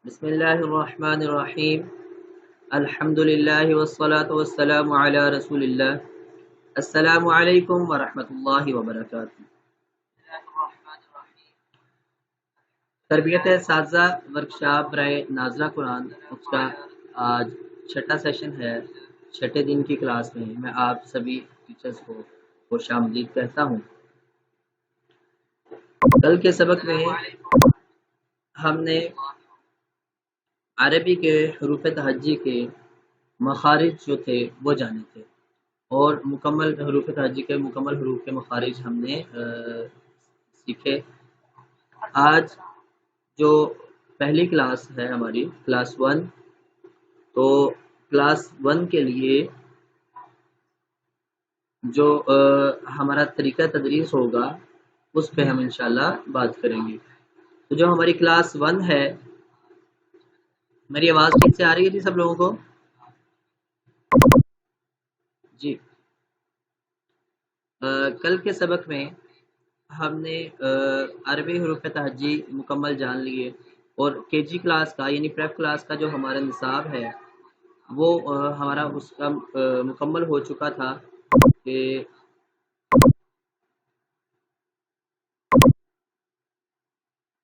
بسم اللہ الرحمن الرحیم الحمد للہ والصلاة والسلام علی رسول اللہ السلام علیکم ورحمۃ اللہ وبرکاتہ۔ تربیت اساتذہ ورکشاپ برائے ناظرہ قرآن، اس کا آج چھٹا سیشن ہے۔ چھٹے دن کی کلاس میں آپ سبھی ٹیچرز کو خوش آمدید کہتا ہوں۔ کل کے سبق میں ہم نے عربی کے حروف تہجی کے مخارج جو تھے وہ جانے تھے، اور مکمل حروف تہجی کے مکمل حروف کے مخارج ہم نے سیکھے۔ آج جو پہلی کلاس ہے ہماری کلاس 1، تو کلاس 1 کے لیے جو ہمارا طریقہ تدریس ہوگا اس پہ ہم انشاءاللہ بات کریں گے۔ تو جو ہماری کلاس 1 ہے، میری آواز ٹھیک سے آ رہی ہے جی سب لوگوں کو؟ جی، کل کے سبق میں ہم نے عربی حروف تہجی مکمل جان لیے، اور کے جی کلاس کا یعنی پریپ کلاس کا جو ہمارا نصاب ہے وہ ہمارا اس کا مکمل ہو چکا تھا کہ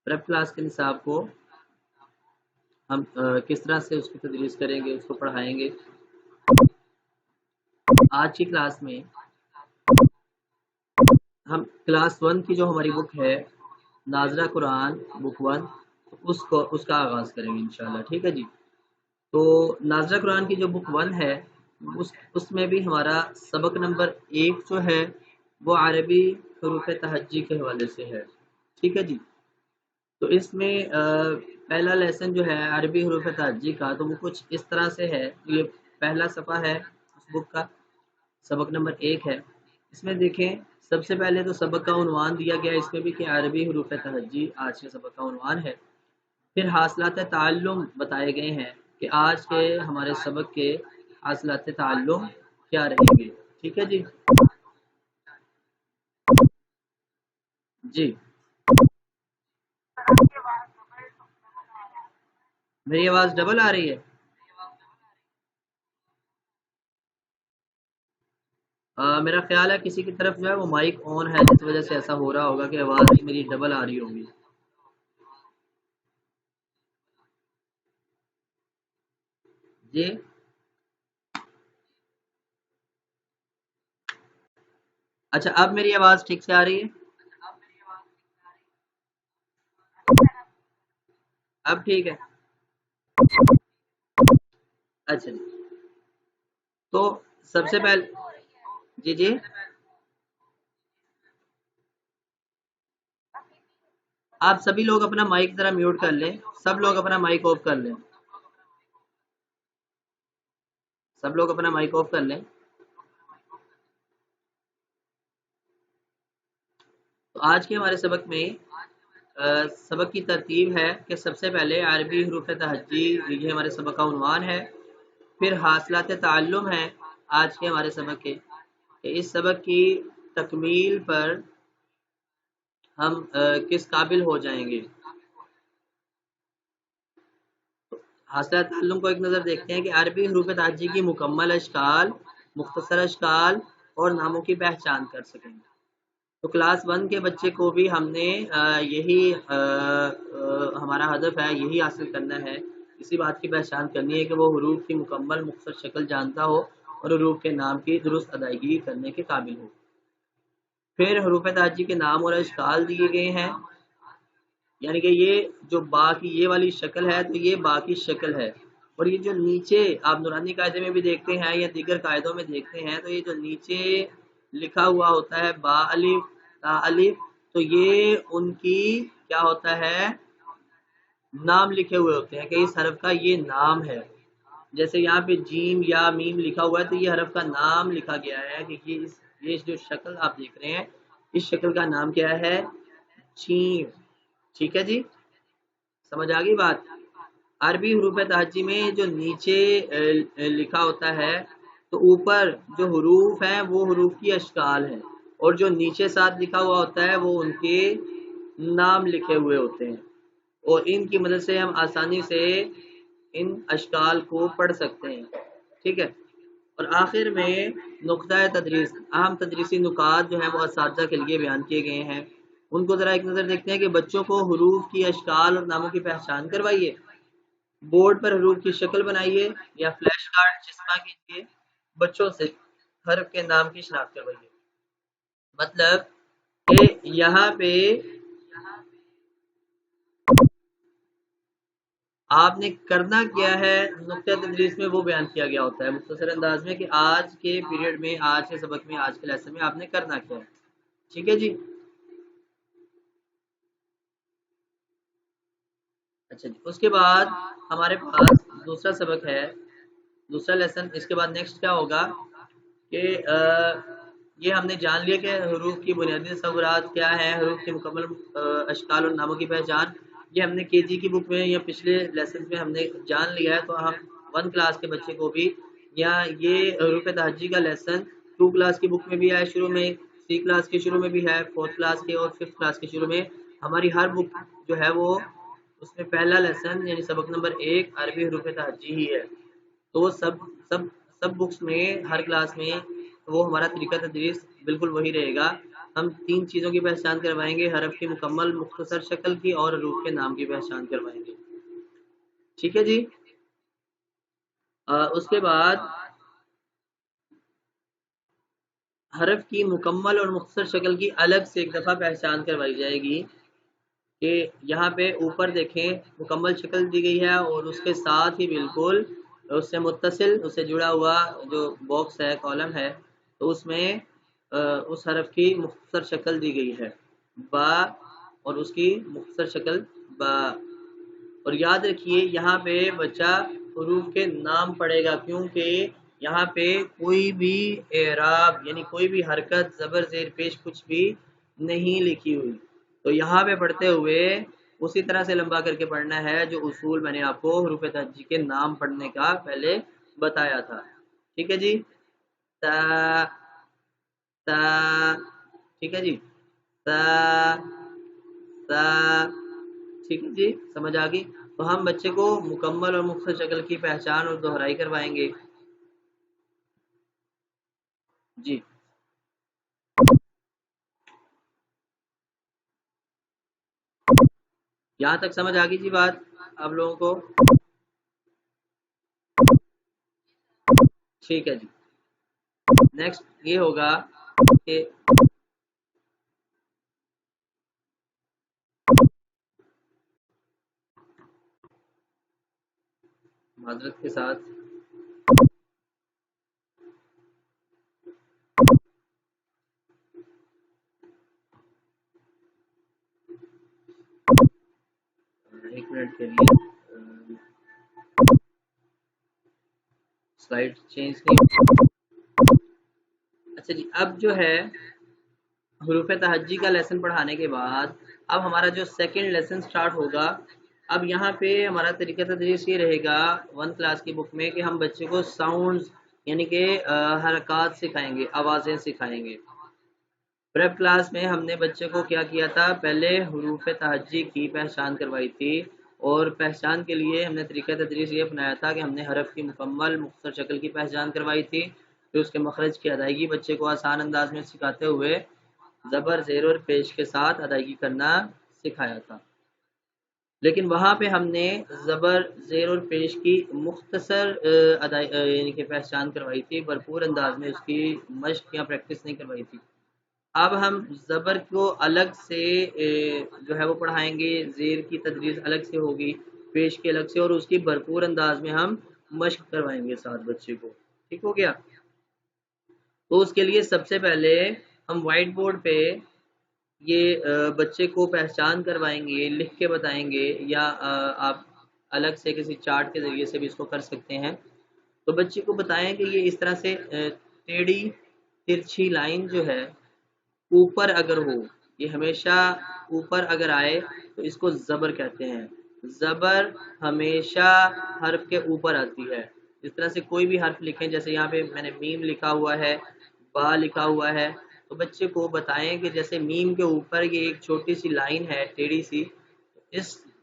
پریپ کلاس کے نصاب کو ہم کس طرح سے اس کی تدریس کریں گے، اس کو پڑھائیں گے۔ آج کی کلاس میں ہم کلاس 1 کی جو ہماری بک ہے ناظرہ قرآن بک 1، اس کا آغاز کریں گے انشاءاللہ، ٹھیک ہے جی۔ تو ناظرہ قرآن کی جو بک 1 ہے اس میں بھی ہمارا سبق نمبر 1 جو ہے وہ عربی حروف تہجی کے حوالے سے ہے، ٹھیک ہے جی۔ تو اس میں پہلا لیسن جو ہے عربی حروف تہجی کا، تو وہ کچھ اس طرح سے ہے۔ یہ پہلا صفحہ ہے اس بک کا، سبق نمبر 1 ہے۔ اس میں دیکھیں سب سے پہلے تو سبق کا عنوان دیا گیا اس میں بھی کہ عربی حروف تہجی آج کے سبق کا عنوان ہے۔ پھر حاصلات تعلم بتائے گئے ہیں کہ آج کے ہمارے سبق کے حاصلات تعلم کیا رہیں گے، ٹھیک ہے جی۔ جی، میری آواز ڈبل آ رہی ہے؟ میرا خیال ہے کسی کی طرف جو ہے وہ مائک آن ہے، جس وجہ سے ایسا ہو رہا ہوگا کہ آواز میری ڈبل آ رہی ہوگی۔ جی، اچھا، اب میری آواز ٹھیک سے آ رہی ہے؟ اب ٹھیک ہے؟ اچھا جی، تو سب سے پہلے جی جی آپ سبھی لوگ اپنا مائک ذرا میوٹ کر لیں، سب لوگ اپنا مائک آف کر لیں، سب لوگ اپنا مائک آف کر لیں۔ تو آج کے ہمارے سبق میں سبق کی ترتیب ہے کہ سب سے پہلے عربی حروف تہجی، یہ ہمارے سبق کا عنوان ہے۔ پھر حاصلات تعلم ہے آج کے ہمارے سبق کے، کہ اس سبق کی تکمیل پر ہم کس قابل ہو جائیں گے۔ حاصلات تعلم کو ایک نظر دیکھتے ہیں کہ عربی حروف تہجی کی مکمل اشکال، مختصر اشکال اور ناموں کی پہچان کر سکیں گے۔ تو کلاس 1 کے بچے کو بھی ہم نے یہی ہمارا ہدف ہے، یہی حاصل کرنا ہے، اسی بات کی پہچان کرنی ہے کہ وہ حروف کی مکمل مختصر شکل جانتا ہو اور حروف کے نام کی درست ادائیگی کرنے کے قابل ہو۔ پھر حروف تہجی کے نام اور اشکال دیے گئے ہیں، یعنی کہ یہ جو با کی یہ والی شکل ہے تو یہ با کی شکل ہے، اور یہ جو نیچے آپ نورانی قاعدے میں بھی دیکھتے ہیں یا دیگر قاعدوں میں دیکھتے ہیں تو یہ جو نیچے لکھا ہوا ہوتا ہے با الف تا الف، تو یہ ان کی کیا ہوتا ہے، نام لکھے ہوئے ہوتے ہیں کہ اس حرف کا یہ نام ہے۔ جیسے یہاں پہ جیم یا میم لکھا ہوا ہے تو یہ حرف کا نام لکھا گیا ہے کہ یہ جو شکل آپ دیکھ رہے ہیں اس شکل کا نام کیا ہے، جیم، ٹھیک ہے جی، سمجھ آ گئی بات۔ عربی حروف تہجی میں جو نیچے لکھا ہوتا ہے تو اوپر جو حروف ہیں وہ حروف کی اشکال ہیں، اور جو نیچے ساتھ لکھا ہوا ہوتا ہے وہ ان کے نام لکھے ہوئے ہوتے ہیں۔ اور ان کی مدد سے ہم آسانی سے ان اشکال کو پڑھ سکتے ہیں. ٹھیک ہے. اور آخر میں نقطۂ تدریس، اہم تدریسی نکات جو ہیں وہ اساتذہ کے لیے بیان کیے گئے ہیں. ان کو ذرا ایک نظر دیکھتے ہیں کہ بچوں کو حروف کی اشکال اور ناموں کی پہچان کروائیے، بورڈ پر حروف کی شکل بنائیے یا فلیش کارڈ چسپاں کیجیے، بچوں سے حرف کے نام کی شناخت کروائیے. مطلب کہ یہاں پہ آپ نے کرنا کیا ہے نقطۂ تدریس میں وہ بیان کیا گیا ہوتا ہے مختصر انداز میں کہ آج کے پیریڈ میں، آج کے سبق میں، آج کے لیسن میں آپ نے کرنا کیا ہے. ٹھیک ہے جی. اچھا جی. اس کے بعد ہمارے پاس دوسرا سبق ہے، دوسرا لیسن. اس کے بعد نیکسٹ کیا ہوگا کہ یہ ہم نے جان لیا کہ حروف کی بنیادی تصورات کیا ہے، حروف کے مکمل اشکال اور ناموں کی پہچان. یہ ہم نے کے جی کی بک میں یا پچھلے لیسن میں ہم نے جان لیا ہے. تو ہم 1 کلاس کے بچے کو بھی، یا یہ حروف تہجی کا لیسن 2 کلاس کی بک میں بھی ہے، شروع میں 3 کلاس کے شروع میں بھی ہے، 4 کلاس کے اور 5 کلاس کے شروع میں. ہماری ہر بک جو ہے وہ اس میں پہلا لیسن یعنی سبق نمبر 1 عربی حروف تہجی ہی ہے. تو وہ سب بکس میں ہر کلاس میں وہ ہمارا طریقہ تدریس بالکل وہی رہے گا. ہم 3 چیزوں کی پہچان کروائیں گے، حرف کی مکمل مختصر شکل کی اور حروف کے نام کی پہچان کروائیں گے. ٹھیک ہے جی. اس کے بعد حرف کی مکمل اور مختصر شکل کی الگ سے ایک دفعہ پہچان کروائی جائے گی کہ یہاں پہ اوپر دیکھیں مکمل شکل دی گئی ہے اور اس کے ساتھ ہی بالکل اس سے متصل، اس سے جڑا ہوا جو باکس ہے، کالم ہے، تو اس میں اس حرف کی مختصر شکل دی گئی ہے با، اور اس کی مختصر شکل با. اور یاد رکھیے یہاں پہ بچہ حروف کے نام پڑھے گا، کیونکہ یہاں پہ کوئی بھی اعراب یعنی کوئی بھی حرکت، زبر، زیر پیش کچھ بھی نہیں لکھی ہوئی. تو یہاں پہ پڑھتے ہوئے اسی طرح سے لمبا کر کے پڑھنا ہے جو اصول میں نے آپ کو حروف تہجی کے نام پڑھنے کا پہلے بتایا تھا. ٹھیک ہے جی. تا تا ٹھیک ہے جی. تا تا ٹھیک ہے جی. سمجھ آ گئی. تو ہم بچے کو مکمل اور مختصر شکل کی پہچان اور دہرائی کروائیں گے. جی. یہاں تک سمجھ آ گئی جی بات آپ لوگوں کو؟ ٹھیک ہے جی. نیکسٹ یہ ہوگا کہ معذرت کے ساتھ ایک منٹ کے لیے سلائڈ چینج نہیں. اچھا جی. اب جو ہے حروف تہجی کا لیسن پڑھانے کے بعد اب ہمارا جو سیکنڈ لیسن سٹارٹ ہوگا. اب یہاں پہ ہمارا طریقہ تدریس یہ رہے گا 1 کلاس کی بک میں کہ ہم بچے کو ساؤنڈز یعنی کہ حرکات سکھائیں گے، آوازیں سکھائیں گے. پریپ کلاس میں ہم نے بچے کو کیا کیا تھا، پہلے حروف تہجی کی پہچان کروائی تھی، اور پہچان کے لیے ہم نے طریقہ تدریس یہ اپنایا تھا کہ ہم نے حرف کی مکمل مختصر شکل کی پہچان کروائی تھی، پھر اس کے مخرج کی ادائیگی بچے کو آسان انداز میں سکھاتے ہوئے زبر، زیر اور پیش کے ساتھ ادائیگی کرنا سکھایا تھا. لیکن وہاں پہ ہم نے زبر، زیر اور پیش کی مختصر یعنی کہ پہچان کروائی تھی، بھرپور انداز میں اس کی مشق یا پریکٹس نہیں کروائی تھی. اب ہم زبر کو الگ سے جو ہے وہ پڑھائیں گے، زیر کی تدریس الگ سے ہوگی، پیش کے الگ سے، اور اس کی بھرپور انداز میں ہم مشق کروائیں گے ساتھ بچے کو. ٹھیک ہو گیا. تو اس کے لیے سب سے پہلے ہم وائٹ بورڈ پہ یہ بچے کو پہچان کروائیں گے، لکھ کے بتائیں گے، یا آپ الگ سے کسی چارٹ کے ذریعے سے بھی اس کو کر سکتے ہیں. تو بچے کو بتائیں کہ یہ اس طرح سے ٹیڑھی ترچھی لائن جو ہے اوپر اگر ہو، یہ ہمیشہ اوپر اگر آئے تو اس کو زبر کہتے ہیں. زبر ہمیشہ حرف کے اوپر آتی ہے. اس طرح سے کوئی بھی حرف لکھیں، جیسے یہاں پہ میں نے میم لکھا ہوا ہے، با لکھا ہوا ہے، تو بچے کو بتائیں کہ جیسے میم کے اوپر یہ ایک چھوٹی سی لائن ہے ٹیڑھی سی، اس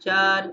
4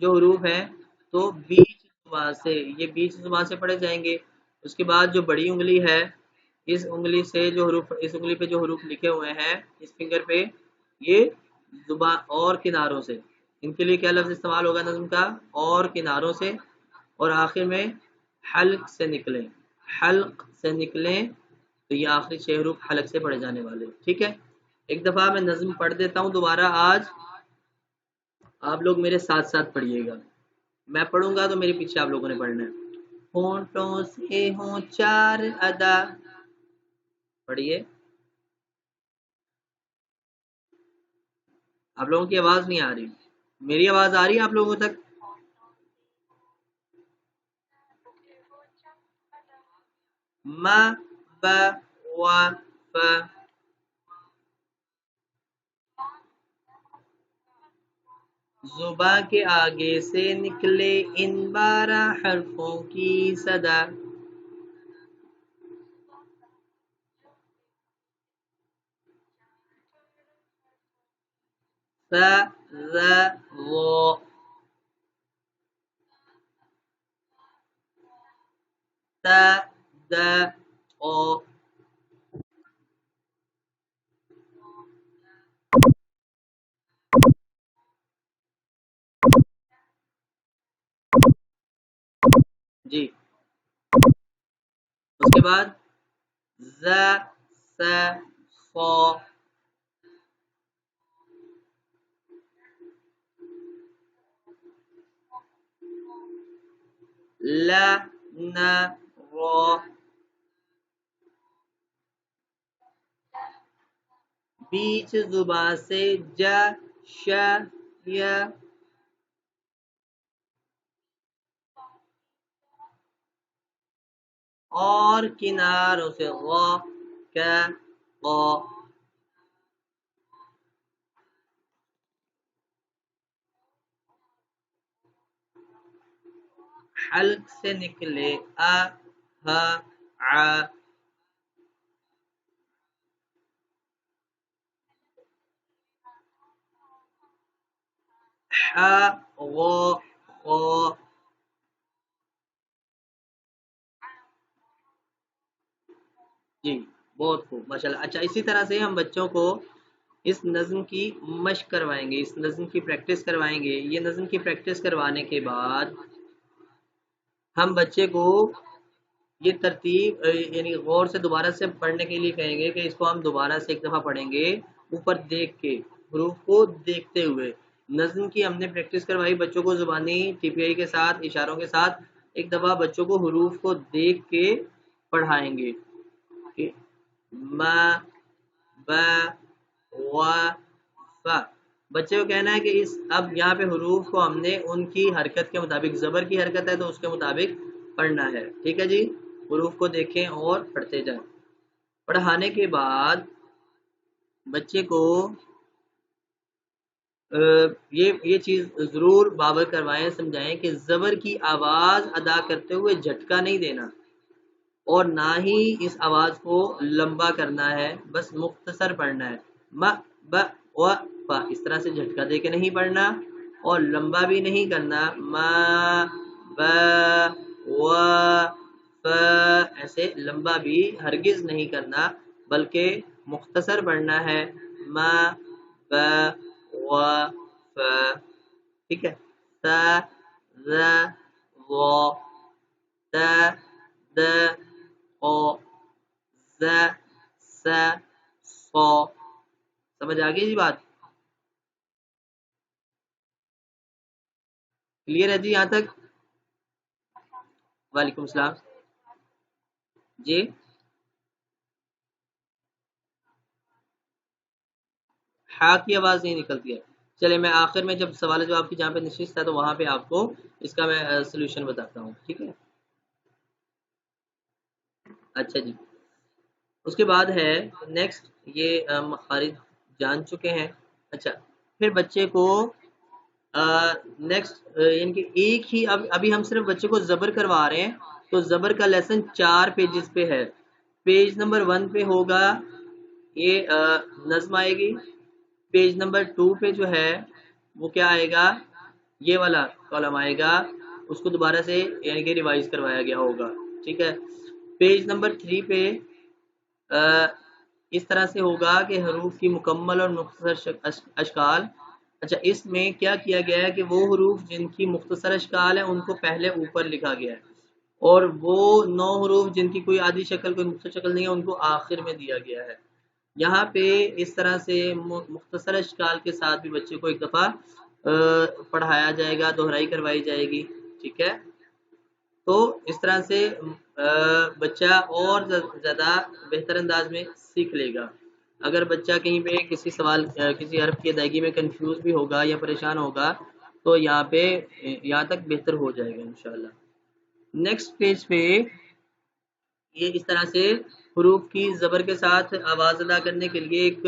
جو حروف ہیں تو بیچ زبان سے، یہ بیچ زبان سے پڑھے جائیں گے. اس کے بعد جو بڑی انگلی ہے، اس انگلی سے جو حروف، اس انگلی پہ جو حروف لکھے ہوئے ہیں اس فنگر پہ، یہ زبان اور کناروں سے. ان کے لیے کیا لفظ استعمال ہوگا نظم کا؟ اور کناروں سے. اور آخر میں حلق سے نکلیں، حلق سے نکلیں. تو یہ آخری 6 حروف حلق سے پڑھے جانے والے. ٹھیک ہے، ایک دفعہ میں نظم پڑھ دیتا ہوں دوبارہ. آج آپ لوگ میرے ساتھ ساتھ پڑھیے گا. میں پڑھوں گا تو میرے پیچھے آپ لوگوں نے پڑھنا ہے. ہونٹوں سے ہوں 4 ادا. پڑھیے. آپ لوگوں کی آواز نہیں آ رہی. میری آواز آ رہی ہے آپ لوگوں تک؟ م ب و ف. زباں کے آگے سے نکلے ان 12 حرفوں کی صدا. ف ذ و. ت د او. جی. اس کے بعد ز س ص. ل ن ر. بیچ زبان سے ج ش ی. اور کناروں سے غ ک ق. حلق سے نکلے ا ہ ع. ح غ خ. جی بہت خوب، ماشاء اللہ. اچھا، اسی طرح سے ہم بچوں کو اس نظم کی مشق کروائیں گے، اس نظم کی پریکٹس کروائیں گے. یہ نظم کی پریکٹس کروانے کے بعد ہم بچے کو یہ ترتیب یعنی غور سے دوبارہ سے پڑھنے کے لیے کہیں گے کہ اس کو ہم دوبارہ سے ایک دفعہ پڑھیں گے، اوپر دیکھ کے، حروف کو دیکھتے ہوئے. نظم کی ہم نے پریکٹس کروائی بچوں کو زبانی ٹی پی آئی کے ساتھ، اشاروں کے ساتھ. ایک دفعہ بچوں کو حروف کو دیکھ کے پڑھائیں گے. م ب و ف. بچے کو کہنا ہے کہ اس اب یہاں پہ حروف کو ہم نے ان کی حرکت کے مطابق، زبر کی حرکت ہے تو اس کے مطابق پڑھنا ہے. ٹھیک ہے جی. حروف کو دیکھیں اور پڑھتے جائیں. پڑھانے کے بعد بچے کو یہ چیز ضرور بابر کروائیں، سمجھائیں کہ زبر کی آواز ادا کرتے ہوئے جھٹکا نہیں دینا اور نہ ہی اس آواز کو لمبا کرنا ہے، بس مختصر پڑھنا ہے. م ب و ف اس طرح سے جھٹکا دے کے نہیں پڑھنا اور لمبا بھی نہیں کرنا. م ب و ف ایسے لمبا بھی ہرگز نہیں کرنا، بلکہ مختصر پڑھنا ہے. م ب و ف. ٹھیک ہے. ت ذ و ت د او ز س ص. سمجھ آ گئی جی بات؟ کلیئر ہے جی یہاں تک؟ وعلیکم السلام. جی ہا کی آواز نہیں نکلتی ہے. چلے میں آخر میں جب سوال جواب کی جہاں پہ نشست ہے تو وہاں پہ آپ کو اس کا میں سولوشن بتاتا ہوں. ٹھیک ہے. اچھا جی. اس کے بعد ہے نیکسٹ، یہ مخارج جان چکے ہیں. اچھا، پھر بچے کو نیکسٹ یعنی کہ ایک ہی ابھی ہم صرف بچے کو زبر کروا رہے ہیں، تو زبر کا لیسن 4 پیجز پہ ہے. پیج نمبر 1 پہ ہوگا یہ نظم آئے گی. پیج نمبر 2 پہ جو ہے وہ کیا آئے گا؟ یہ والا کالم آئے گا، اس کو دوبارہ سے یعنی کہ ریوائز کروایا گیا ہوگا، ٹھیک ہے۔ پیج نمبر 3 پہ اس طرح سے ہوگا کہ حروف کی مکمل اور مختصر اشکال۔ اچھا، اس میں کیا کیا گیا ہے کہ وہ حروف جن کی مختصر اشکال ہے ان کو پہلے اوپر لکھا گیا ہے، اور وہ 9 حروف جن کی کوئی آدھی شکل کوئی مختصر شکل نہیں ہے ان کو آخر میں دیا گیا ہے۔ یہاں پہ اس طرح سے مختصر اشکال کے ساتھ بھی بچے کو ایک دفعہ پڑھایا جائے گا، دہرائی کروائی جائے گی، ٹھیک ہے۔ تو اس طرح سے بچہ اور زیادہ بہتر انداز میں سیکھ لے گا۔ اگر بچہ کہیں پہ کسی سوال کسی حرف کی ادائیگی میں کنفیوز بھی ہوگا یا پریشان ہوگا تو یہاں پہ یہاں تک بہتر ہو جائے گا انشاءاللہ۔ نیکسٹ پیج پہ یہ اس طرح سے حروف کی زبر کے ساتھ آواز ادا کرنے کے لیے ایک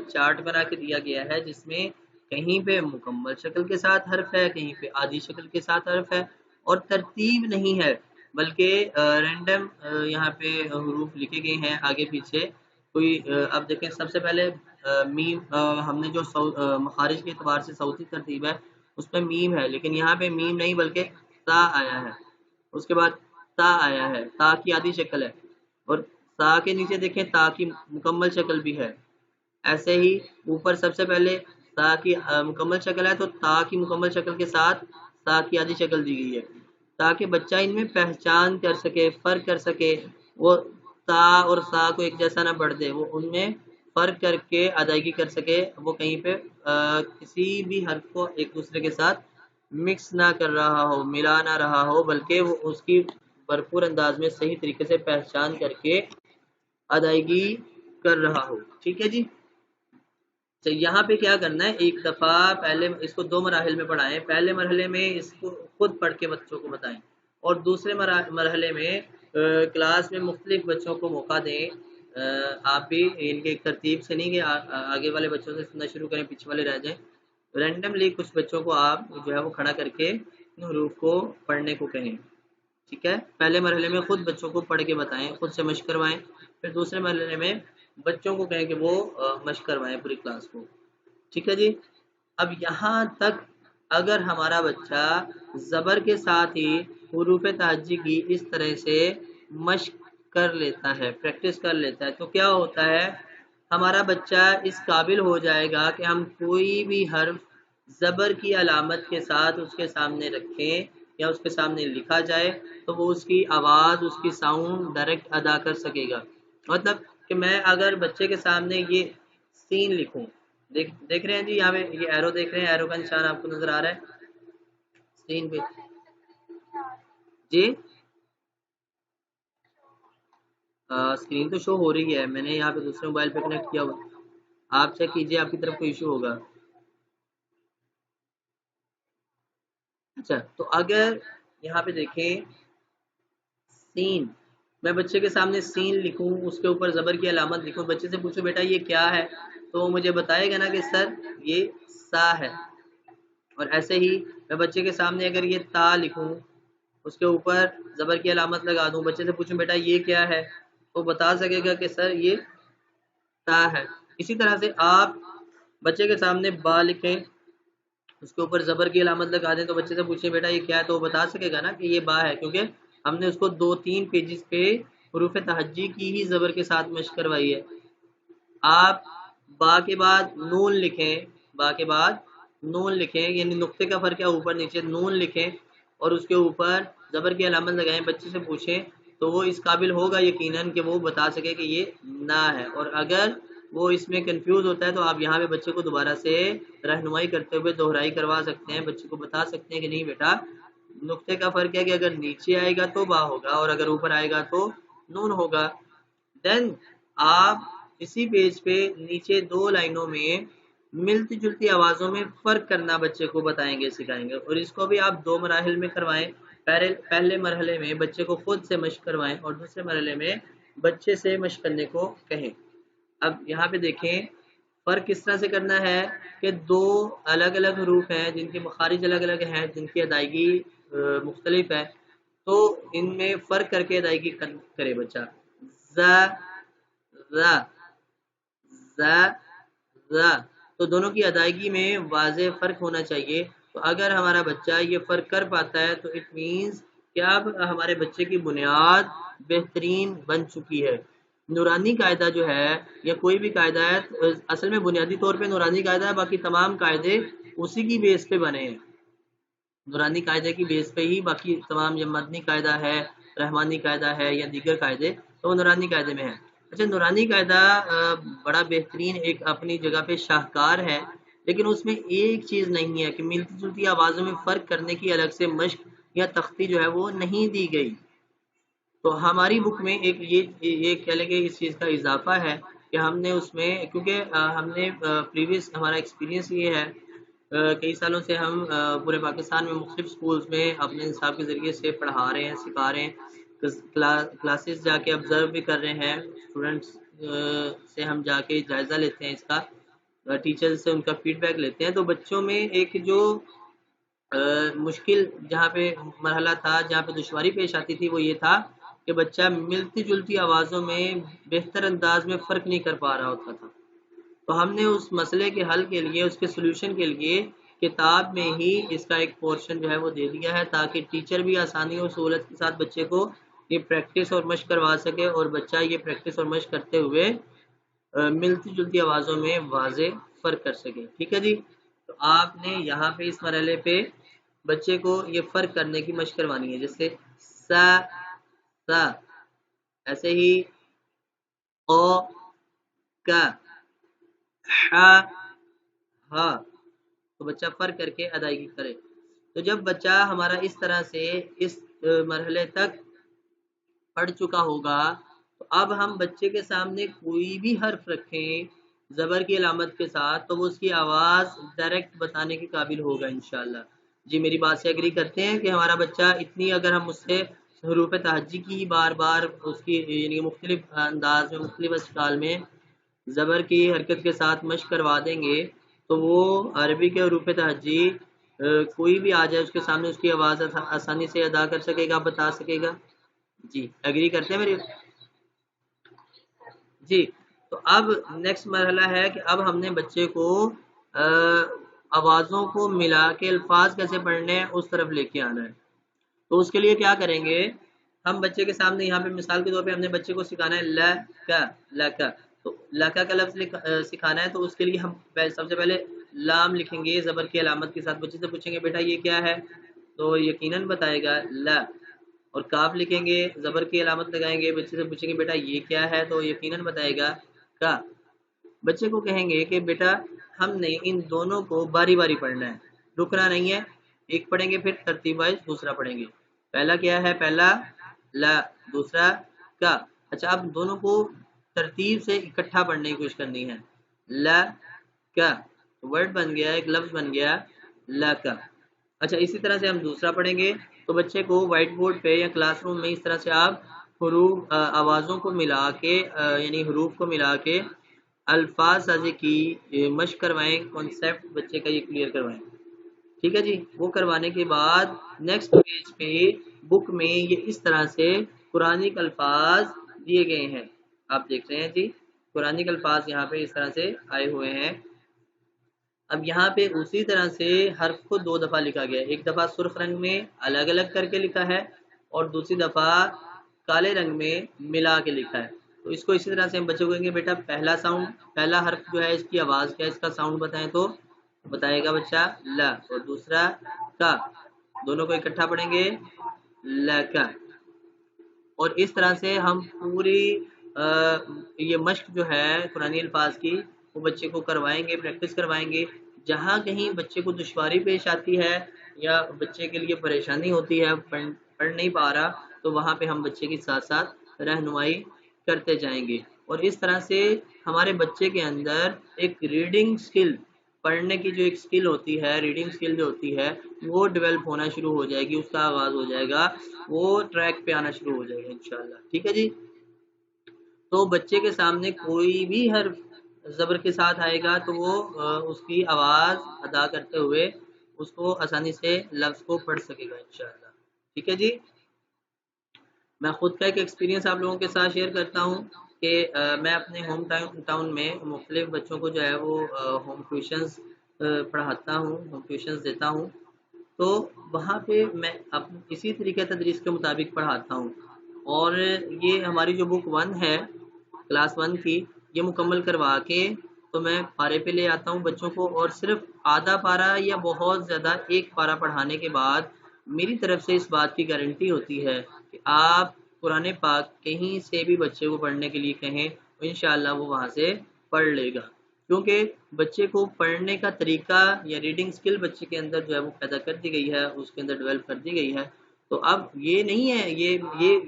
چارٹ بنا کے دیا گیا ہے، جس میں کہیں پہ مکمل شکل کے ساتھ حرف ہے، کہیں پہ آدھی شکل کے ساتھ حرف ہے، اور ترتیب نہیں ہے بلکہ رینڈم یہاں پہ حروف لکھے گئے ہیں آگے پیچھے کوئی۔ اب دیکھیں سب سے پہلے میم، ہم نے جو مخارج کے اعتبار سے صوتی ترتیب ہے اس میں میم ہے، لیکن یہاں پہ میم نہیں بلکہ تا آیا ہے، اس کے بعد تا آیا ہے، تا کی آدھی شکل ہے، اور تا کے نیچے دیکھیں تا کی مکمل شکل بھی ہے۔ ایسے ہی اوپر سب سے پہلے تا کی مکمل شکل ہے تو تا کی مکمل شکل کے ساتھ تا کی آدھی شکل دی گئی ہے، تاکہ بچہ ان میں پہچان کر سکے، فرق کر سکے، وہ تا اور سا کو ایک جیسا نہ پڑھ دے، وہ ان میں فرق کر کے ادائیگی کر سکے، وہ کہیں پہ کسی بھی حرف کو ایک دوسرے کے ساتھ مکس نہ کر رہا ہو، ملا نہ رہا ہو، بلکہ وہ اس کی بھرپور انداز میں صحیح طریقے سے پہچان کر کے ادائیگی کر رہا ہو، ٹھیک ہے جی۔ تو یہاں پہ کیا کرنا ہے، ایک دفعہ پہلے اس کو 2 مراحل میں پڑھائیں۔ پہلے مرحلے میں اس کو خود پڑھ کے بچوں کو بتائیں، اور دوسرے مرحلے میں کلاس میں مختلف بچوں کو موقع دیں۔ آپ بھی ان کے ترتیب سے نہیں کہ آگے والے بچوں سے سننا شروع کریں پیچھے والے رہ جائیں، رینڈملی کچھ بچوں کو آپ جو ہے وہ کھڑا کر کے حروف کو پڑھنے کو کہیں، ٹھیک ہے۔ پہلے مرحلے میں خود بچوں کو پڑھ کے بتائیں، خود سے مشق کروائیں، پھر دوسرے مرحلے میں بچوں کو کہیں کہ وہ مشق کروائیں پوری کلاس کو، ٹھیک ہے جی۔ اب یہاں تک اگر ہمارا بچہ زبر کے ساتھ ہی حروف تہجی کی اس طرح سے مشق کر لیتا ہے، پریکٹس کر لیتا ہے، تو کیا ہوتا ہے، ہمارا بچہ اس قابل ہو جائے گا کہ ہم کوئی بھی حرف زبر کی علامت کے ساتھ اس کے سامنے رکھیں یا اس کے سامنے لکھا جائے تو وہ اس کی آواز، اس کی ساؤنڈ ڈائریکٹ ادا کر سکے گا۔ مطلب کہ میں اگر بچے کے سامنے یہ سین لکھوں، دیکھ رہے ہیں جی یہاں پہ یہ ایرو دیکھ رہے ہیں، ایرو کا نشان آپ کو نظر آ رہا ہے سین پہ جی؟ اسکرین تو شو ہو رہی ہے، میں نے یہاں پہ دوسرے موبائل پہ کنیکٹ کیا ہوا، آپ چیک کیجئے آپ کی طرف کوئی ایشو ہوگا۔ اچھا، تو اگر یہاں پہ دیکھیں سین، میں بچے کے سامنے سین لکھوں، اس کے اوپر زبر کی علامت لکھوں، بچے سے پوچھو بیٹا یہ کیا ہے، تو وہ مجھے بتائے گا نا کہ سر یہ سا ہے۔ اور ایسے ہی میں بچے کے سامنے اگر یہ تا لکھوں، اس کے اوپر زبر کی علامت لگا دوں، بچے سے پوچھوں بیٹا یہ کیا ہے، تو بتا سکے گا کہ سر یہ تا ہے۔ اسی طرح سے آپ بچے کے سامنے با لکھیں، اس کے اوپر زبر کی علامت لگا دیں، تو بچے سے پوچھیں بیٹا یہ کیا ہے، تو وہ بتا سکے گا نا کہ یہ با ہے، کیونکہ ہم نے اس کو 2-3 پیجز پہ حروف تہجی کی ہی زبر کے ساتھ مشق کروائی ہے۔ آپ با کے بعد نون لکھیں، با کے بعد نون لکھیں، یعنی نقطے کا فرق ہے اوپر نیچے، نون لکھیں اور اس کے اوپر زبر کی علامت لگائیں، بچے سے پوچھیں تو وہ اس قابل ہوگا یقیناً کہ وہ بتا سکے کہ یہ نا ہے۔ اور اگر وہ اس میں کنفیوز ہوتا ہے تو آپ یہاں پہ بچے کو دوبارہ سے رہنمائی کرتے ہوئے دہرائی کروا سکتے ہیں، بچے کو بتا سکتے ہیں کہ نہیں بیٹا نقطے کا فرق ہے کہ اگر نیچے آئے گا تو با ہوگا اور اگر اوپر آئے گا تو نون ہوگا۔ دین آپ اسی پیج پہ نیچے 2 لائنوں میں ملتی جلتی آوازوں میں فرق کرنا بچے کو بتائیں گے، سکھائیں گے، اور اس کو بھی آپ 2 مراحل میں کروائیں۔ پہلے مرحلے میں بچے کو خود سے مشق کروائیں اور دوسرے مرحلے میں بچے سے مشق کرنے کو کہیں۔ اب یہاں پہ دیکھیں فرق کس طرح سے کرنا ہے کہ 2 الگ الگ حروف ہیں جن کے مخارج الگ الگ ہیں، جن کی ادائیگی مختلف ہے، تو ان میں فرق کر کے ادائیگی کرے بچہ۔ ز ز ز ز، تو دونوں کی ادائیگی میں واضح فرق ہونا چاہیے۔ تو اگر ہمارا بچہ یہ فرق کر پاتا ہے تو اٹ مینس کہ اب ہمارے بچے کی بنیاد بہترین بن چکی ہے. نورانی قاعدہ جو ہے یا کوئی بھی قاعدہ ہے اصل میں بنیادی طور پہ نورانی قاعدہ ہے، باقی تمام قاعدے اسی کی بیس پہ بنے ہیں. نورانی قاعدے کی بیس پہ ہی باقی تمام، یا مدنی قاعدہ ہے، رحمانی قاعدہ ہے یا دیگر قاعدے، تو وہ نورانی قاعدے میں ہے. اچھا، نورانی قاعدہ بڑا بہترین ایک اپنی جگہ پہ شاہکار ہے، لیکن اس میں ایک چیز نہیں ہے کہ ملتی جلتی آوازوں میں فرق کرنے کی الگ سے مشق یا تختی جو ہے وہ نہیں دی گئی. تو ہماری بک میں ایک یہ کہہ لیں کہ اس چیز کا اضافہ ہے کہ ہم نے اس میں، کیونکہ ہم نے پریویس ہمارا ایکسپیرینس یہ ہے، کئی سالوں سے ہم پورے پاکستان میں مختلف سکولز میں اپنے نصاب کے ذریعے سے پڑھا رہے ہیں، سکھا رہے ہیں، کلاسز جا کے آبزرو بھی کر رہے ہیں. اسٹوڈنٹس سے ہم جا کے جائزہ لیتے ہیں اس کا، ٹیچر سے ان کا فیڈ بیک لیتے ہیں. تو بچوں میں ایک جو مشکل جہاں پہ مرحلہ تھا، جہاں پہ دشواری پیش آتی تھی، وہ یہ تھا کہ بچہ ملتی جلتی آوازوں میں بہتر انداز میں فرق نہیں کر پا رہا ہوتا تھا. تو ہم نے اس مسئلے کے حل کے لیے، اس کے سولوشن کے لیے کتاب میں ہی اس کا ایک پورشن جو ہے وہ دے دیا ہے، تاکہ ٹیچر بھی آسانی اور سہولت کے ساتھ بچے کو یہ پریکٹس اور مشق کروا سکے، اور بچہ یہ پریکٹس اور مشق کرتے ہوئے ملتی جلتی آوازوں میں واضح فرق کر سکے. ٹھیک ہے جی. تو آپ نے یہاں پہ اس مرحلے پہ بچے کو یہ فرق کرنے کی مشق کروانی ہے، جیسے سا سا، ایسے ہی او کا، ہا ہا، تو بچہ فرق کر کے ادائیگی کرے. تو جب بچہ ہمارا اس طرح سے اس مرحلے تک پڑھ چکا ہوگا، تو اب ہم بچے کے سامنے کوئی بھی حرف رکھیں زبر کی علامت کے ساتھ، تو وہ اس کی آواز ڈائریکٹ بتانے کے قابل ہوگا انشاءاللہ. جی میری بات سے ایگری کرتے ہیں کہ ہمارا بچہ اتنی، اگر ہم اس سے حروف تہجی کی بار بار اس کی یعنی مختلف انداز میں، مختلف اشکال میں زبر کی حرکت کے ساتھ مشق کروا دیں گے، تو وہ عربی کے حروف تہجی کوئی بھی آ جائے اس کے سامنے، اس کی آواز آسانی سے ادا کر سکے گا، بتا سکے گا. جی ایگری کرتے ہیں میری؟ جی. تو اب نیکسٹ مرحلہ ہے کہ اب ہم نے بچے کو آوازوں کو ملا کے الفاظ کیسے پڑھنے ہیں اس طرف لے کے آنا ہے. تو اس کے لیے کیا کریں گے، ہم بچے کے سامنے یہاں پہ مثال کے طور پہ ہم نے بچے کو سکھانا ہے لکا. تو لکا کا لفظ سکھانا ہے، تو اس کے لیے ہم سب سے پہلے لام لکھیں گے زبر کی علامت کے ساتھ. بچے سے پوچھیں گے بیٹا یہ کیا ہے، تو یقیناً بتائے گا لا. اور کاف لکھیں گے، زبر کی علامت لگائیں گے، بچے سے پوچھیں گے بیٹا یہ کیا ہے، تو یقیناً بتائے گا کا. بچے کو کہیں گے کہ بیٹا ہم نے ان دونوں کو باری باری پڑھنا ہے، رکنا نہیں ہے، ایک پڑھیں گے پھر ترتیب وائز دوسرا پڑھیں گے. پہلا کیا ہے، پہلا لا، دوسرا کا. اچھا، اب دونوں کو ترتیب سے اکٹھا پڑھنے کی کوشش کرنی ہے. لا کا ورڈ بن گیا، ایک لفظ بن گیا لا کا. اچھا، اسی طرح سے ہم دوسرا پڑھیں گے. تو بچے کو وائٹ بورڈ پہ یا کلاس روم میں اس طرح سے آپ حروف آوازوں کو ملا کے یعنی حروف کو ملا کے الفاظ سازی کی مشق کروائیں، کانسیپٹ بچے کا یہ کلیئر کروائیں. ٹھیک ہے جی. وہ کروانے کے بعد نیکسٹ پیج پہ بک میں یہ اس طرح سے قرآنک الفاظ دیے گئے ہیں، آپ دیکھ رہے ہیں جی. قرآنک الفاظ یہاں پہ اس طرح سے آئے ہوئے ہیں. اب یہاں پہ اسی طرح سے حرف کو دو دفعہ لکھا گیا ہے، ایک دفعہ سرخ رنگ میں الگ الگ کر کے لکھا ہے، اور دوسری دفعہ کالے رنگ میں ملا کے لکھا ہے. تو اس کو اسی طرح سے ہم بچوں کو کہیں گے بیٹا پہلا ساؤنڈ، پہلا حرف جو ہے اس کی آواز کیا ہے، اس کا ساؤنڈ بتائیں، تو بتائے گا بچہ لا. اور دوسرا کا، دونوں کو اکٹھا پڑھیں گے لا کا. اور اس طرح سے ہم پوری یہ مشق جو ہے قرآنی الفاظ کی وہ بچے کو کروائیں گے، پریکٹس کروائیں گے. جہاں کہیں بچے کو دشواری پیش آتی ہے یا بچے کے لیے پریشانی ہوتی ہے، پڑھ نہیں پا رہا، تو وہاں پہ ہم بچے کے ساتھ ساتھ رہنمائی کرتے جائیں گے. اور اس طرح سے ہمارے بچے کے اندر ایک ریڈنگ سکل، پڑھنے کی جو ایک سکل ہوتی ہے، ریڈنگ سکل جو ہوتی ہے وہ ڈیولپ ہونا شروع ہو جائے گی، اس کا آغاز ہو جائے گا، وہ ٹریک پہ آنا شروع ہو جائے گا انشاءاللہ. ٹھیک ہے جی. تو بچے کے سامنے کوئی بھی حرف زبر کے ساتھ آئے گا تو وہ اس کی آواز ادا کرتے ہوئے اس کو آسانی سے لفظ کو پڑھ سکے گا انشاءاللہ. ٹھیک ہے جی. میں خود کا ایک ایکسپیرینس آپ لوگوں کے ساتھ شیئر کرتا ہوں کہ میں اپنے ہوم ٹاؤن میں مختلف بچوں کو جو ہے وہ ہوم ٹیوشنز پڑھاتا ہوں، ہوم ٹیوشنز دیتا ہوں. تو وہاں پہ میں اسی طریقے تدریس کے مطابق پڑھاتا ہوں، اور یہ ہماری جو بک 1 ہے کلاس 1 کی، یہ مکمل کروا کے تو میں پارے پہ لے آتا ہوں بچوں کو، اور صرف آدھا پارا یا بہت زیادہ ایک پارا پڑھانے کے بعد میری طرف سے اس بات کی گارنٹی ہوتی ہے کہ آپ قرآن پاک کہیں سے بھی بچے کو پڑھنے کے لیے کہیں تو انشاءاللہ وہ وہاں سے پڑھ لے گا، کیونکہ بچے کو پڑھنے کا طریقہ یا ریڈنگ سکل بچے کے اندر جو ہے وہ پیدا کر دی گئی ہے، اس کے اندر ڈیولپ کر دی گئی ہے۔ تو اب یہ نہیں ہے،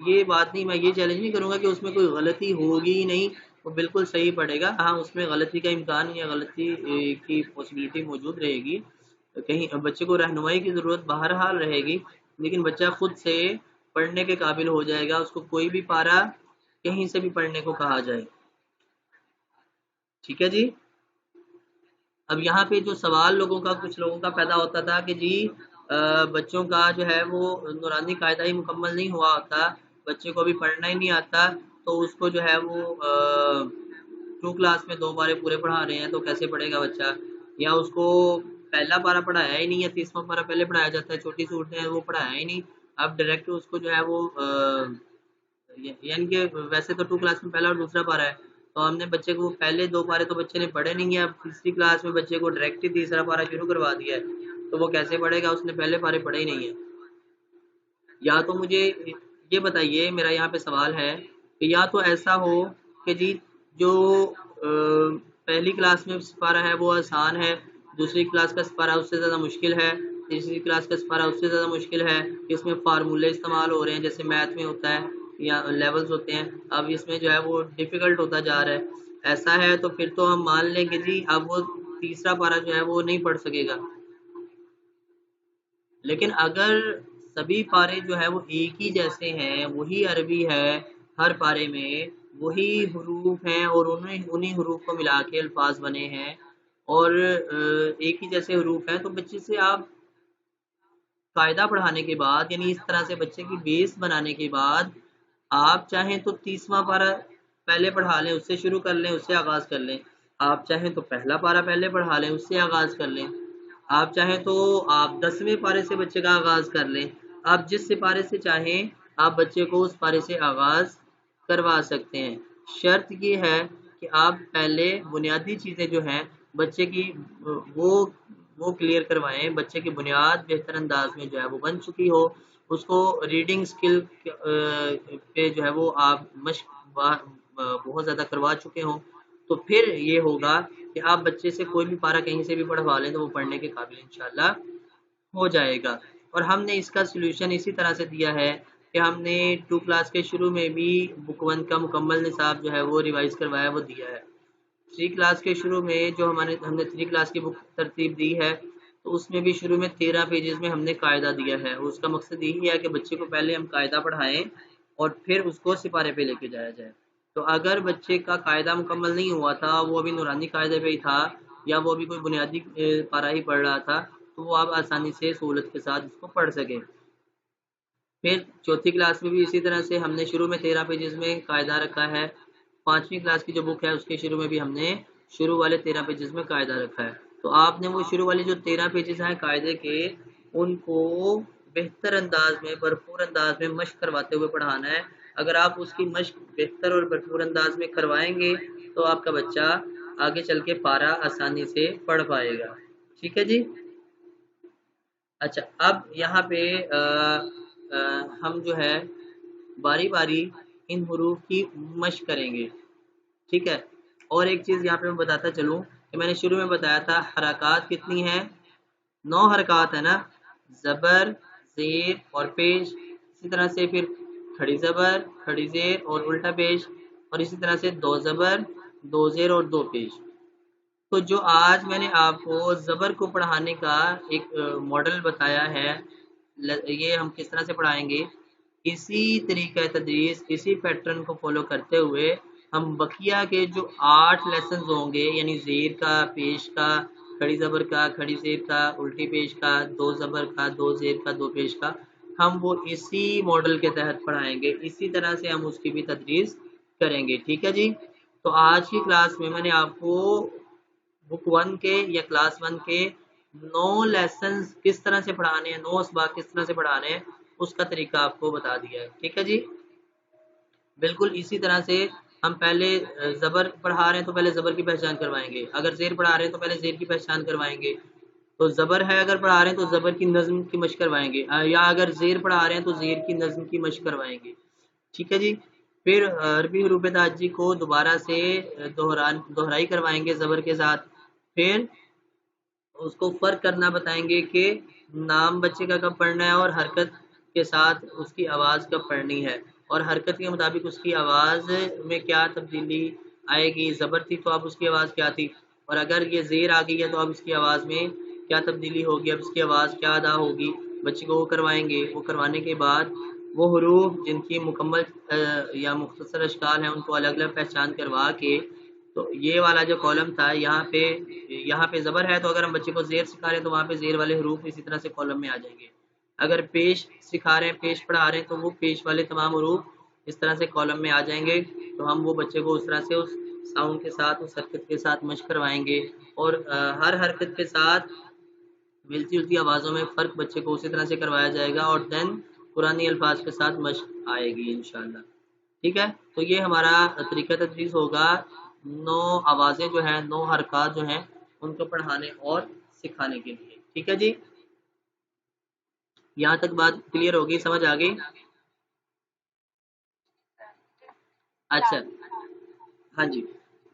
یہ بات نہیں، میں یہ چیلنج نہیں کروں گا کہ اس میں کوئی غلطی ہوگی ہی نہیں، وہ بالکل صحیح پڑھے گا۔ ہاں اس میں غلطی کا امکان یا غلطی کی پاسبلٹی موجود رہے گی، کہیں بچے کو رہنمائی کی ضرورت بہرحال رہے گی، لیکن بچہ خود سے پڑھنے کے قابل ہو جائے گا، اس کو کوئی بھی پارا کہیں سے بھی پڑھنے کو کہا جائے۔ ٹھیک ہے جی۔ اب یہاں پہ جو سوال کچھ لوگوں کا پیدا ہوتا تھا کہ جی بچوں کا جو ہے وہ نورانی قاعدہ ہی مکمل نہیں ہوا ہوتا، بچے کو ابھی پڑھنا ہی نہیں آتا، تو اس کو جو ہے وہ 2 کلاس میں 2 پارے پورے پڑھا رہے ہیں تو کیسے پڑھے گا بچہ، یا اس کو پہلا پارا پڑھایا ہی نہیں ہے، 30واں پارا پہلے پڑھایا جاتا ہے، چھوٹی صورتیں ہیں وہ پڑھایا ہی نہیں، اب ڈائریکٹ اس کو جو ہے وہ یعنی کہ ویسے تو 2 کلاس میں پہلا اور دوسرا پارا ہے، تو ہم نے بچے کو پہلے 2 پارے تو بچے نے پڑھے نہیں ہے، اب تیسری کلاس میں بچے کو ڈائریکٹ ہی تیسرا پارا شروع کروا دیا ہے، تو وہ کیسے پڑھے گا، اس نے پہلے پارے پڑھے ہی نہیں ہے۔ یا تو مجھے یہ بتائیے، میرا یہاں پہ سوال ہے کہ یا تو ایسا ہو کہ جی جو پہلی کلاس میں سپارہ ہے وہ آسان ہے، دوسری کلاس کا سپارہ اس سے زیادہ مشکل ہے، تیسری کلاس کا سپارہ اس سے زیادہ مشکل ہے، اس میں فارمولے استعمال ہو رہے ہیں جیسے میتھ میں ہوتا ہے یا لیولز ہوتے ہیں، اب اس میں جو ہے وہ ڈیفیکلٹ ہوتا جا رہا ہے، ایسا ہے تو پھر تو ہم مان لیں کہ جی اب وہ تیسرا پارہ جو ہے وہ نہیں پڑھ سکے گا۔ لیکن اگر سبھی پارے جو ہے وہ ایک ہی جیسے ہیں، وہی عربی ہے، ہر پارے میں وہی حروف ہیں اور انہی حروف کو ملا کے الفاظ بنے ہیں اور ایک ہی جیسے حروف ہیں، تو بچے سے آپ قاعدہ پڑھانے کے بعد یعنی اس طرح سے بچے کی بیس بنانے کے بعد آپ چاہیں تو 30واں پارہ پہلے پڑھا لیں، اس سے شروع کر لیں، اس سے آغاز کر لیں، آپ چاہیں تو پہلا پارہ پہلے پڑھا لیں، اس سے آغاز کر لیں، آپ چاہیں تو آپ 10ویں پارے سے بچے کا آغاز کر لیں، آپ جس سپارے سے چاہیں آپ بچے کو اس پارے سے آغاز کروا سکتے ہیں۔ شرط یہ ہے کہ آپ پہلے بنیادی چیزیں جو ہیں بچے کی وہ کلیئر کروائیں، بچے کی بنیاد بہتر انداز میں جو ہے وہ بن چکی ہو، اس کو ریڈنگ سکل پہ جو ہے وہ آپ مشق بہت زیادہ کروا چکے ہوں، تو پھر یہ ہوگا کہ آپ بچے سے کوئی بھی پارا کہیں سے بھی پڑھوا لیں تو وہ پڑھنے کے قابل انشاءاللہ ہو جائے گا۔ اور ہم نے اس کا سلوشن اسی طرح سے دیا ہے کہ ہم نے 2 کلاس کے شروع میں بھی بک 1 کا مکمل نصاب جو ہے وہ ریوائز کروایا، وہ دیا ہے۔ 3 کلاس کے شروع میں جو ہم نے 3 کلاس کی بک ترتیب دی ہے، تو اس میں بھی شروع میں 13 پیجز میں ہم نے قاعدہ دیا ہے، اور اس کا مقصد یہی ہے کہ بچے کو پہلے ہم قاعدہ پڑھائیں اور پھر اس کو سپارے پہ لے کے جایا جائے۔ تو اگر بچے کا قاعدہ مکمل نہیں ہوا تھا، وہ ابھی نورانی قاعدے پہ ہی تھا یا وہ ابھی کوئی بنیادی پارہ ہی پڑھ رہا تھا، تو وہ آپ آسانی سے سہولت کے ساتھ اس کو پڑھ سکیں۔ پھر 4تھی کلاس میں بھی اسی طرح سے ہم نے شروع میں 13 پیجز میں قاعدہ رکھا ہے، 5ویں کلاس کی جو بک ہے اس کے شروع میں بھی ہم نے شروع والے 13 پیجز میں قاعدہ رکھا ہے۔ تو آپ نے وہ شروع والے جو 13 پیجز ہیں قاعدے کے، ان کو بہتر انداز میں، بھرپور انداز میں مشق کرواتے ہوئے پڑھانا ہے۔ اگر آپ اس کی مشق بہتر اور بھرپور انداز میں کروائیں گے تو آپ کا بچہ آگے چل کے پارا آسانی سے پڑھ پائے گا۔ ٹھیک ہے جی۔ اچھا، اب یہاں پہ ہم جو ہے باری باری ان حروف کی مشق کریں گے، ٹھیک ہے۔ اور ایک چیز یہاں پہ میں بتاتا چلوں کہ میں نے شروع میں بتایا تھا حرکات کتنی ہیں، 9 حرکات ہے نا، زبر، زیر اور پیش، اسی طرح سے پھر کھڑی زبر، کھڑی زیر اور الٹا پیش، اور اسی طرح سے 2 زبر، 2 زیر اور 2 پیش۔ تو جو آج میں نے آپ کو زبر کو پڑھانے کا ایک ماڈل بتایا ہے، یہ ہم کس طرح سے پڑھائیں گے، اسی طریقہ تدریس، اسی پیٹرن کو فالو کرتے ہوئے ہم بقیہ کے جو 8 لیسنز ہوں گے، یعنی زیر کا، پیش کا، کھڑی زبر کا، کھڑی زیر کا، الٹی پیش کا، 2 زبر کا، 2 زیر کا، 2 پیش کا، ہم وہ اسی ماڈل کے تحت پڑھائیں گے، اسی طرح سے ہم اس کی بھی تدریس کریں گے۔ ٹھیک ہے جی۔ تو آج کی کلاس میں میں نے آپ کو بک 1 کے یا کلاس 1 کے 9 لیسنز کس طرح سے پڑھانے ہیں، 9 اسباق کس طرح سے پڑھانے ہیں، اس کا طریقہ آپ کو بتا دیا ہے، ٹھیک ہے جی۔ بالکل اسی طرح سے ہم پہلے زبر پڑھا رہے ہیں تو پہلے زبر کی پہچان کروائیں گے، اگر زیر پڑھا رہے ہیں تو پہلے زیر کی پہچان کروائیں گے، تو زبر ہے اگر پڑھا رہے ہیں تو زبر کی نظم کی مشق کروائیں گے، یا اگر زیر پڑھا رہے ہیں تو زیر کی نظم کی مشق کروائیں گے، ٹھیک ہے جی۔ پھر عربی حروف تعجی کو دوبارہ سے دہرائی کروائیں گے زبر کے ساتھ، پھر اس کو فرق کرنا بتائیں گے کہ نام بچے کا کب پڑھنا ہے اور حرکت کے ساتھ اس کی آواز کب پڑھنی ہے، اور حرکت کے مطابق اس کی آواز میں کیا تبدیلی آئے گی، زبر تھی تو اب اس کی آواز کیا تھی، اور اگر یہ زیر آ گئی ہے تو اب اس کی آواز میں کیا تبدیلی ہوگی، اب اس کی آواز کیا ادا ہوگی، بچے کو وہ کروائیں گے۔ وہ کروانے کے بعد وہ حروف جن کی مکمل یا مختصر اشکال ہیں ان کو الگ الگ پہچان کروا کے، تو یہ والا جو کالم تھا یہاں پہ زبر ہے تو اگر ہم بچے کو زیر سکھا رہے ہیں تو وہاں پہ زیر والے حروف اسی طرح سے کالم میں آ جائیں گے، اگر پیش سکھا رہے ہیں، پیش پڑھا رہے ہیں تو وہ پیش والے تمام حروف اس طرح سے کالم میں آ جائیں گے، تو ہم وہ بچے کو اس طرح سے اس ساؤنڈ کے ساتھ، اس حرکت کے ساتھ مشق کروائیں گے، اور ہر حرکت کے ساتھ ملتی جلتی آوازوں میں فرق بچے کو اسی طرح سے کروایا جائے گا، اور دین قرآنی الفاظ کے ساتھ مشق آئے گی انشاءاللہ، ٹھیک ہے۔ تو یہ ہمارا طریقہ تدریس ہوگا، 9 آوازیں جو ہیں، 9 حرکات جو ہیں ان کو پڑھانے اور سکھانے کے لیے، ٹھیک ہے جی۔ یہاں تک بات کلیئر ہوگی، سمجھ آ گئی؟ اچھا ہاں جی،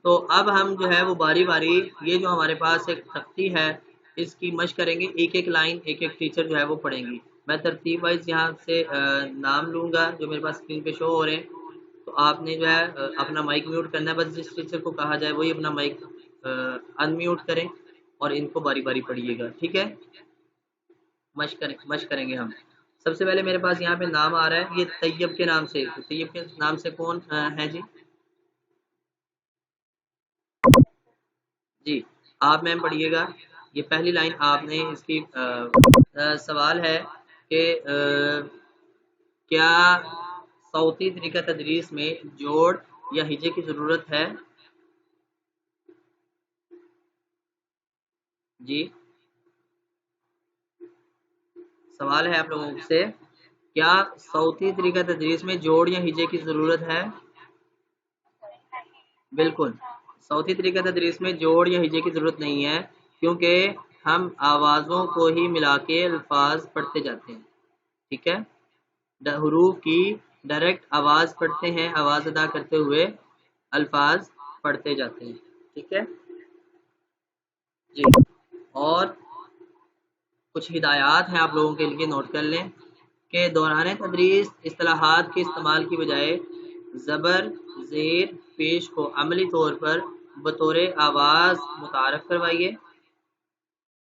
تو اب ہم جو ہے وہ باری باری یہ جو ہمارے پاس ایک تختی ہے اس کی مشق کریں گے، ایک ایک لائن ایک ایک ٹیچر جو ہے وہ پڑھیں گی، میں ترتیب وائز یہاں سے نام لوں گا جو میرے پاس اسکرین پہ شو ہو رہے ہیں، تو آپ نے جو ہے اپنا مائک میوٹ کرنا ہے، بس جس ٹیچر کو کہا جائے وہی اپنا مائک ان میوٹ کریں اور ان کو باری باری پڑھیے گا، ٹھیک ہے۔ مشق کریں گے ہم۔ سب سے پہلے میرے پاس یہاں پہ نام آ رہا ہے، یہ طیب کے نام سے، طیب کے نام سے کون ہے جی؟ جی آپ میم پڑھیے گا، یہ پہلی لائن آپ نے اس کی سوال ہے کہ کیا صوتی طریقہ تدریس میں جوڑ یا ہجے کی ضرورت ہے؟ جی سوال ہے آپ لوگوں سے، کیا صوتی طریقہ تدریس میں جوڑ یا ہجے کی ضرورت ہے؟ بالکل، صوتی طریقہ تدریس میں جوڑ یا ہجے کی ضرورت نہیں ہے، کیونکہ ہم آوازوں کو ہی ملا کے الفاظ پڑھتے جاتے ہیں، ٹھیک ہے، حروف کی ڈائریکٹ آواز پڑھتے ہیں، آواز ادا کرتے ہوئے الفاظ پڑھتے جاتے ہیں، ٹھیک ہے جی۔ اور کچھ ہدایات ہیں آپ لوگوں کے لیے، نوٹ کر لیں کہ دوران تدریس اصطلاحات کے استعمال کی بجائے زبر، زیر، پیش کو عملی طور پر بطور آواز متعارف کروائیے،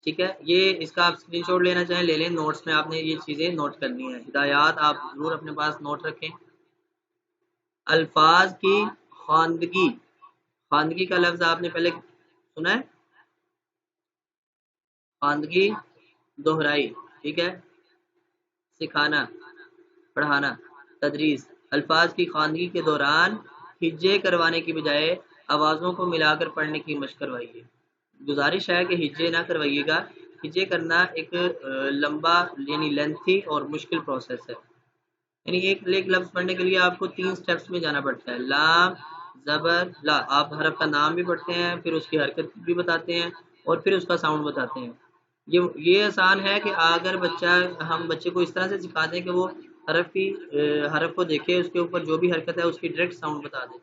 ٹھیک ہے، یہ اس کا آپ اسکرین شاٹ لینا چاہیں لے لیں، نوٹس میں آپ نے یہ چیزیں نوٹ کرنی ہیں، ہدایات آپ ضرور اپنے پاس نوٹ رکھیں۔ الفاظ کی خواندگی، خواندگی کا لفظ آپ نے پہلے سنا ہے، خواندگی دہرائی، ٹھیک ہے، سکھانا، پڑھانا، تدریس، الفاظ کی خواندگی کے دوران ہجے کروانے کی بجائے آوازوں کو ملا کر پڑھنے کی مشق کروائیے، گزارش ہے کہ ہجے نہ کروائیے گا، ہجے کرنا ایک لمبا یعنی لینتھی اور مشکل پروسیس ہے، یعنی ایک لفظ پڑھنے کے لیے آپ کو 3 سٹیپس میں جانا پڑتا ہے، لام زبر لا، آپ حرف کا نام بھی پڑھتے ہیں، پھر اس کی حرکت بھی بتاتے ہیں اور پھر اس کا ساؤنڈ بتاتے ہیں، یہ آسان ہے کہ اگر ہم بچے کو اس طرح سے سکھا دیں کہ وہ حرف کو دیکھے، اس کے اوپر جو بھی حرکت ہے اس کی ڈائریکٹ ساؤنڈ بتا دے،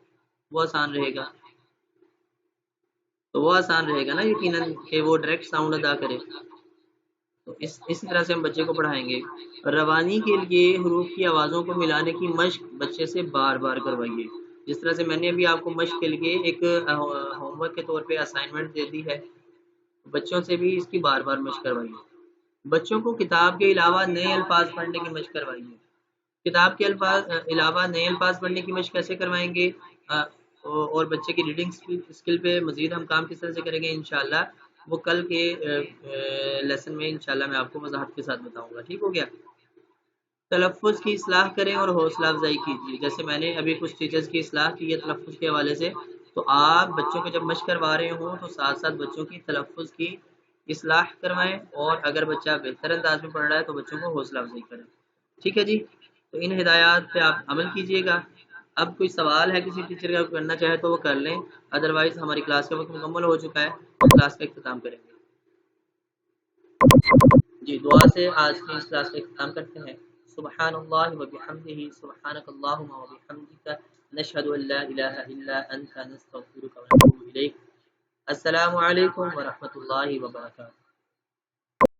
وہ آسان رہے گا، تو وہ آسان رہے گا نا یقیناً کہ وہ ڈائریکٹ ساؤنڈ ادا کرے، تو اسی طرح سے ہم بچے کو پڑھائیں گے۔ روانی کے لیے حروف کی آوازوں کو ملانے کی مشق بچے سے بار بار کروائیے، جس طرح سے میں نے ابھی آپ کو مشق کے لیے ایک ہوم ورک کے طور پہ اسائنمنٹ دے دی ہے، بچوں سے بھی اس کی بار بار مشق کروائیے۔ بچوں کو کتاب کے علاوہ نئے الفاظ پڑھنے کی مشق کروائیے، کتاب کے علاوہ نئے الفاظ پڑھنے کی مشق کیسے کروائیں گے، اور بچے کی ریڈنگ اسکل پہ مزید ہم کام کس طرح سے کریں گے انشاءاللہ، وہ کل کے لیسن میں انشاءاللہ میں آپ کو وضاحت کے ساتھ بتاؤں گا، ٹھیک ہو گیا۔ تلفظ کی اصلاح کریں اور حوصلہ افزائی کیجیے، جیسے میں نے ابھی کچھ ٹیچرز کی اصلاح کی ہے تلفظ کے حوالے سے، تو آپ بچوں کو جب مشق کروا رہے ہوں تو ساتھ ساتھ بچوں کی تلفظ کی اصلاح کروائیں، اور اگر بچہ بہتر انداز میں پڑھ رہا ہے تو بچوں کو حوصلہ افزائی کریں. ٹھیک ہے جی، تو ان ہدایات پہ آپ عمل کیجیے گا. اب کوئی سوال ہے کسی ٹیچر کا کرنا چاہے تو وہ کر لیں، ادروائز ہماری کلاس کا وقت مکمل ہو چکا ہے، ہم کلاس کا اختتام کریں گے. جی دعا سے آج کی اس کلاس کا اختتام کرتے ہیں. سبحان اللہ و بحمدہ، سبحانک اللہم و بحمدک، نشہد ان لا الہ الا انت، نستغفرک و نتوب الیک. السلام علیکم ورحمۃ اللہ وبرکاتہ.